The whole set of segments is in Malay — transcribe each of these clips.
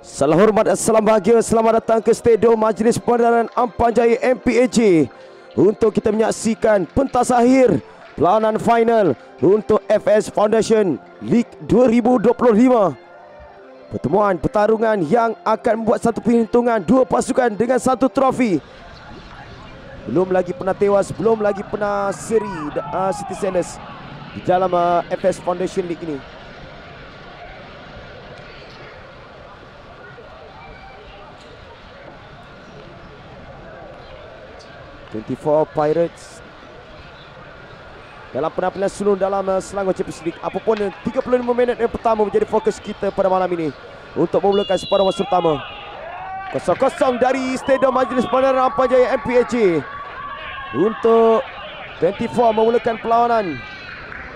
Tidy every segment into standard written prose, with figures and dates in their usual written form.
Salam hormat dan salam bahagia. Selamat datang ke Stadium Majlis Peredaran Ampang Jaya MPAJ untuk kita menyaksikan pentas akhir perlawanan final untuk FS Foundation League 2025. Pertemuan pertarungan yang akan membuat satu perhitungan dua pasukan dengan satu trofi. Belum lagi pernah tewas, belum lagi pernah seri City Sailors di dalam FS Foundation League ini. Pirates dalam penampilan sulung dalam Selangor Champions League. Apapun 35 minit yang pertama menjadi fokus kita pada malam ini untuk memulakan separuh masa pertama. 0-0 dari Stadium Majlis Peredaran Ampang Jaya MPAJ untuk 24 memulakan perlawanan.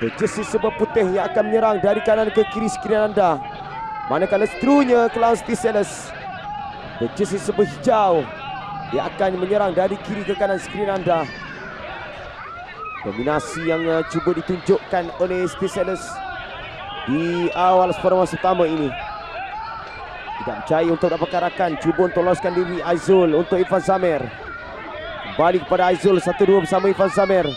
Berjersey serba putih yang akan menyerang dari kanan ke kiri sekirian anda, manakala seterusnya Clown City Sailors berjersey serba hijau dia akan menyerang dari kiri ke kanan skrin anda. Dominasi yang cuba ditunjukkan oleh City Sailors di awal separuh masa pertama ini. Tidak percaya untuk dapatkan rakan. Cuba untuk loloskan diri Aizul untuk Irfan Zamir. Kembali kepada Aizul, 1-2 bersama Irfan Zamir.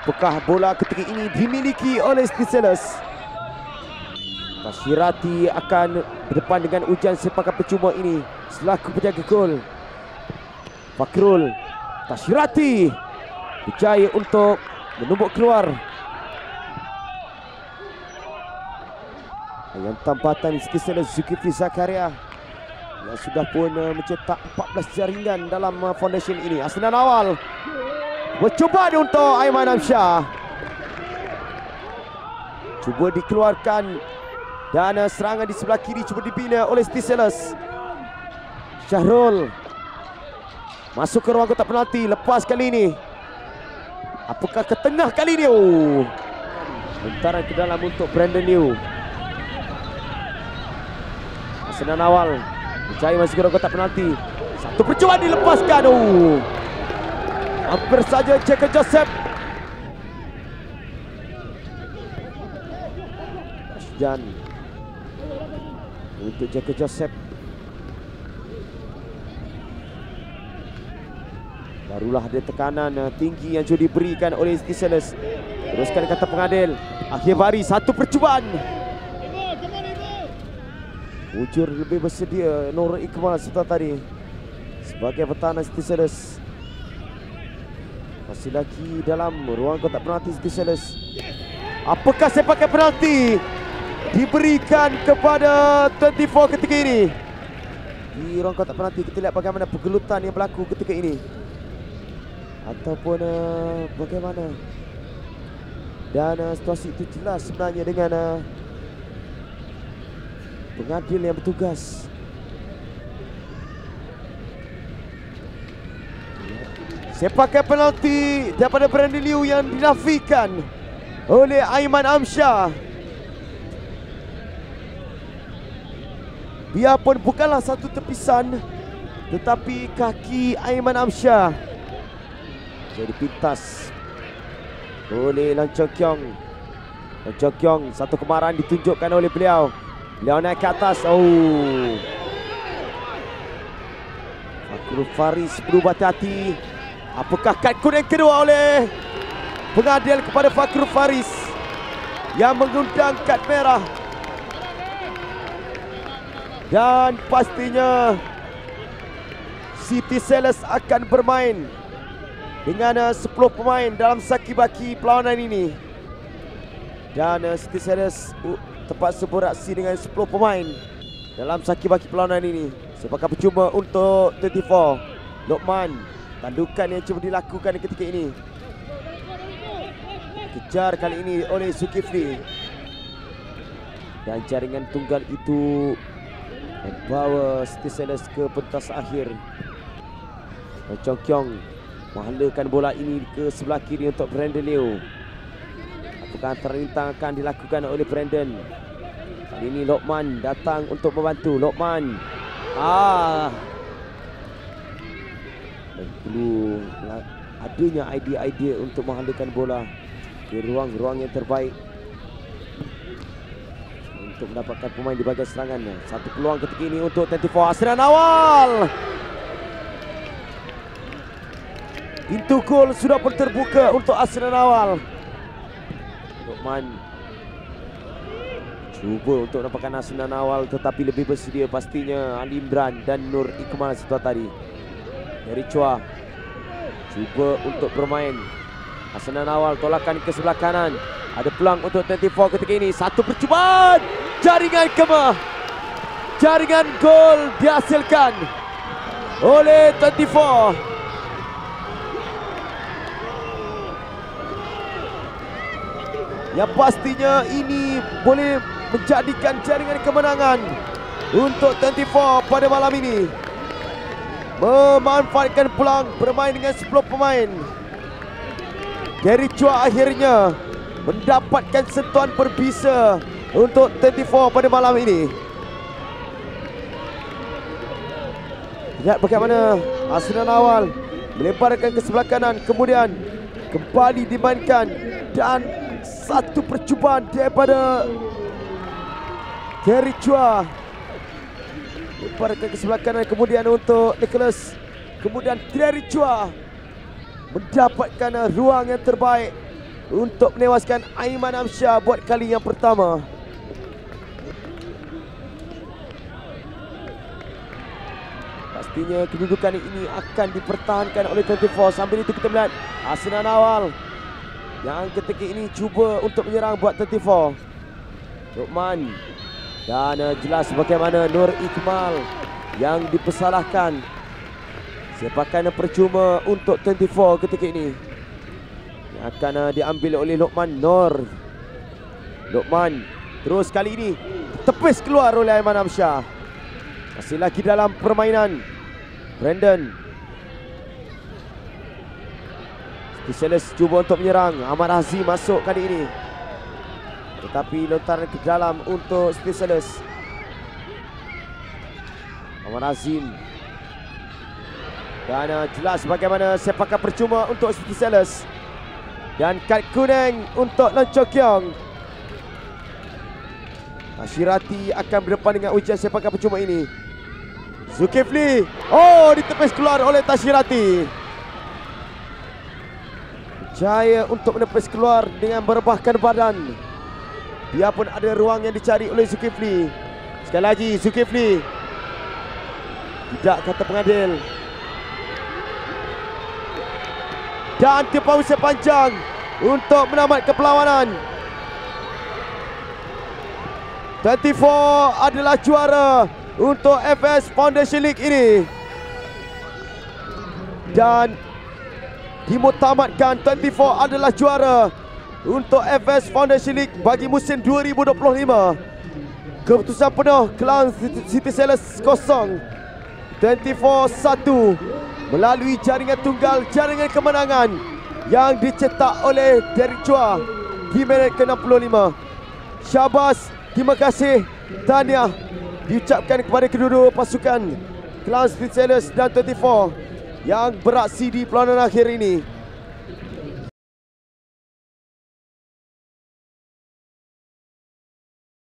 Apakah bola ketika ini dimiliki oleh City Sailors? Tashirati akan berdepan dengan ujian sepakan percuma ini selaku penjaga gol. Fakrul, Tashirati berjaya untuk menumbuk keluar. Yang tampatan City Sailors Zulkifli Zakaria yang sudah pun mencetak 14 jaringan dalam foundation ini. Asanan awal bercuba untuk Aiman Amsyah, cuba dikeluarkan. Dan serangan di sebelah kiri cuba dibina oleh City Sailors. Syahrul masuk ke ruang kotak penalti. Lepas kali ini, apakah ke tengah kali ini? Bentaran ke dalam untuk Brandon Liu. Asanan awal berjaya masuk ke ruang kotak penalti. Satu percubaan dilepaskan. Hampir saja Jaka Joseph. Rashdan untuk Jaka Joseph. Barulah ada tekanan tinggi yang sudah diberikan oleh City Sailors. Teruskan kata pengadil. Akhir bari, satu percubaan. Ujur lebih bersedia Nur Iqbal setelah tadi sebagai pertahanan City Sailors. Masih lagi dalam ruang kotak penalti City Sailors. Apakah sepakan penalti diberikan kepada 24 ketika ini? Di ruang kotak penalti kita lihat bagaimana pergelutan yang berlaku ketika ini, ataupun bagaimana. Dan situasi itu jelas sebenarnya dengan pengadil yang bertugas. Sepakan penalti daripada Brandon Liu yang dinafikan oleh Aiman Amsyah. Biarpun bukanlah satu tepisan, tetapi kaki Aiman Amsyah jadi pintas oleh Lan Chong Kiong. Lan Chong Kiong, satu kemarahan ditunjukkan oleh beliau. Beliau naik ke atas. Fakrul Faris perlu berhati-hati. Apakah kad kuning kedua oleh pengadil kepada Fakrul Faris yang mengundang kad merah? Dan pastinya City Sailors akan bermain dengan 10 pemain dalam saki-baki perlawanan ini. Dan City Sailors terpaksa beraksi dengan 10 pemain dalam saki-baki perlawanan ini. Sepakan percuma untuk 24. Lokman, tandukan yang cuba dilakukan ketika ini. Kejar kali ini oleh Zulkifli. Dan jaringan tunggal itu membawa City Sailors ke pentas akhir. Chong Kiong menghalakan bola ini ke sebelah kiri untuk Brandon Liu. Apakah terintang akan dilakukan oleh Brandon? Kali ini Lokman datang untuk membantu. Lokman perlu adanya idea-idea untuk menghalakan bola di ruang-ruang yang terbaik untuk mendapatkan pemain di bahagian serangan. Satu peluang ketika ini untuk 24 Hasnain Awal. Pintu gol sudah pun terbuka untuk Hasnain Awal. Luqman cuba untuk dapatkan Hasnain Awal, tetapi lebih bersedia pastinya Ali Imran dan Nur Ikmal setelah tadi. Dari Chua cuba untuk bermain. Hasnain Awal tolakan ke sebelah kanan. Ada peluang untuk 24 ketika ini. Satu percubaan. Jaringan kemah. Jaringan gol dihasilkan oleh 24. Yang pastinya ini boleh menjadikan jaringan kemenangan untuk 24 pada malam ini. Memanfaatkan peluang bermain dengan 10 pemain. Gary Chua akhirnya mendapatkan sentuhan berbisa untuk 24 pada malam ini. Lihat bagaimana Hasnain Awal melebarkan ke sebelah kanan, kemudian kembali dimainkan dan satu percubaan daripada Gary Chua. Lebarkan ke sebelah kanan, kemudian untuk Nicholas, kemudian Gary Chua mendapatkan ruang yang terbaik untuk menewaskan Aiman Amsyah buat kali yang pertama. Pastinya kedudukan ini akan dipertahankan oleh 24. Sambil itu kita melihat Hasnain Awal yang ketika ini cuba untuk menyerang buat 24. Luqman dan jelas bagaimana Nur Ikmal yang dipersalahkan. Sepakan percuma untuk 24 ketika ini. Yang akan diambil oleh Luqman Nur. Luqman terus kali ini tepis keluar oleh Aiman Amsyah. Masih lagi dalam permainan. Brandon Specialist cuba untuk menyerang. Ahmad Azim masuk kali ini, tetapi lontaran ke dalam untuk Specialist. Ahmad Azim. Dan jelas bagaimana sepakan percuma untuk Specialist. Dan kad kuning untuk Lon Chok Kiong. Ashirati akan berdepan dengan ujian sepakan percuma ini. Zulkifli. Oh, ditepis keluar oleh Tashirati. Jaya untuk menepis keluar dengan merebahkan badan. Dia pun ada ruang yang dicari oleh Zulkifli. Sekali lagi Zulkifli. Tidak kata pengadil. Dan tiupan usia panjang untuk menamatkan perlawanan. 24 adalah juara untuk FS Foundation League ini. Dan dimutamatkan 24 adalah juara untuk FS Foundation League bagi musim 2025. Keputusan penuh Kelang City Sailors 0, 24 1 melalui jaringan tunggal, jaringan kemenangan yang dicetak oleh Derek Chua di minit ke-65. Syabas, terima kasih, tahniah diucapkan kepada kedua-dua pasukan Kelang City Sailors dan 24 yang beraksi di perlawanan akhir ini.